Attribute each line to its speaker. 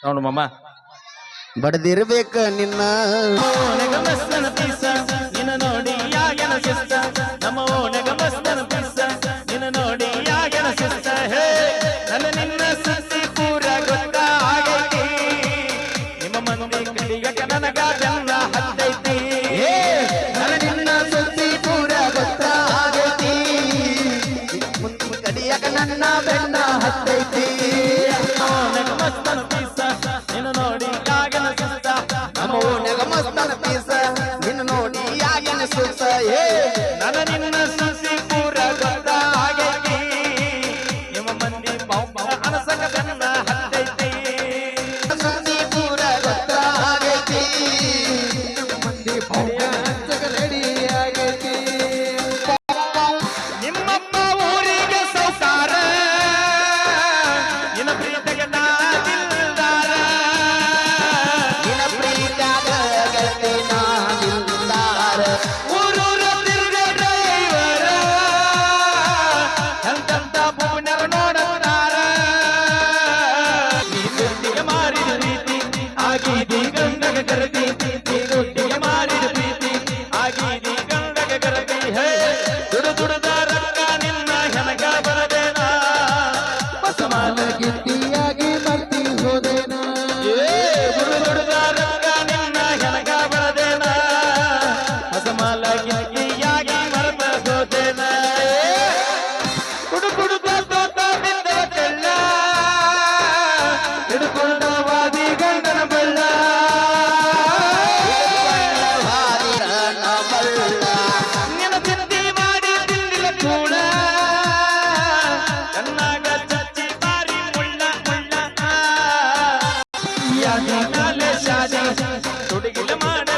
Speaker 1: ನೋಡು ಮಾಮ
Speaker 2: ಬಡದಿರ್ಬೇಕ ನಿನ್ನ
Speaker 1: ಓಣಗ ಮಸ್ತನ ಪೀಸ ನಿನ್ನ ನೋಡಿ ಯಾಗನ ಶಿಸ್ತ ನಮ್ಮ ಓಣಗ ಮಸ್ತನ ಪೀಸ ನಿನ್ನ ನೋಡಿ ಯಾಗನ ಶಿಸ್ತ ಹೇ ನನ್ನ ನಿನ್ನ ಸುದ್ದಿ ಪೂರ ಗೊತ್ತ ಆಗೈತಿ ನಿಮ್ಮ ಮಂದಿ ಕಡಿಯಕ ನನಗ ಬೆನ್ನ ಹತ್ತೈತಿ
Speaker 2: ನನ್ನ ನಿನ್ನ ಸುದ್ದಿ ಪೂರ ಗೊತ್ತ ಆಗೈತಿ ಕಡಿಯಕ ನನ್ನ ಬೆನ್ನ ಹತ್ತೈತಿ
Speaker 1: ಓಣಗ ಮಸ್ತನ ಪೀಸ ನಿನ್ನ ನೋಡಿ ಯಾಗನ ಶಿಸ್ತ
Speaker 2: ನಮ್ಮ ಓಣಗ ಮಸ್ತನ ಪೀಸ ನಿನ್ನ ನೋಡಿ ಯಾಗನ ಸುತ್ತ
Speaker 1: ನನ್ನ ನಿನ್ನ ಸುದ್ದಿ ಪೂರ ಗೊತ್ತ ಆಗೈತಿ ನಿಮ್ಮ ಮಂದಿ ಬಾವು ಅನಸಕ ಬೆನ್ನ ಹತ್ತೈತಿ
Speaker 2: ಸುದ್ದಿ ಪೂರ ಗೊತ್ತ ಆಗೈತಿ ಮಂದಿ ಹಚ್ಚಕ ರೆಡಿ ಆಗೈತಿ
Speaker 1: ನಿಮ್ಮಪ್ಪ ಊರಿಗೆ ಸೌಕಾರ ನಿನ್ನ ಪ್ರೀತಿಗೆ ನಾದಿಲ್ದಾರ
Speaker 2: ನಿನ್ನ ಪ್ರೀತ್ಯಾಗ ಗೆಳತಿ ನಾನಿಲ್ಲಾರ
Speaker 1: ಊರೂರ ತಿರುಗ ಡ್ರೈವರ ಎಂತೆಂತ ಪುಣ್ಯರ ನೋಡುತ್ತಾರ ನೀ ದುಡ್ಡಿಗೆ ಮಾರಿದ ಪ್ರೀತಿ ಆಗೀದಿ ಗಂಗಗ ಕರದಿ ನೀ ದುಡ್ಡಿಗೆ ಮಾರಿದ ಪ್ರೀತಿ ಆಗೀದಿ ಗಂಗಗ ಕರದಿ ಹೇ ದುಡುದ ರೊಕ್ಕ ನಿನ್ನ ಹೆನಗ ಬರದೇನ ಬಸಮಾನ
Speaker 2: ಗಿಟ್ಟಿಯಾಗಿ ಬರ್ತಿ ಹೋದೇನ
Speaker 1: ದುಡುದ ರೊಕ್ಕ ನಿನ್ನ ಹೆನಗ ಬರದೇನ ಬಸಮಾಲ ಗಿಟ್ಟಿಯಾಗಿ ಮರತ ಹೋದೇನ ಕುಡುದ ತೋತ ಬಿದ್ದ ತೆಳ್ಳ ಹಿಡ್ಕೊಂಡ ವಾದಿ ಗಂಡನ ಬಳ್ಳ ನಿನ್ನ ಚಿಂತೆ ಮಾಡಿ ತಿಂದಿಲ್ಲ ಕೂಳ ಕಣ್ಣಾಗ ಚಚ್ಚಿ ಬಾರಿ ಮುಳ್ಳ ಮುಳ್ಳ ಯಾದಿ ನಾಲೆ ಶಾದಿ ತುಡುಗಿಲ ಮಾಡ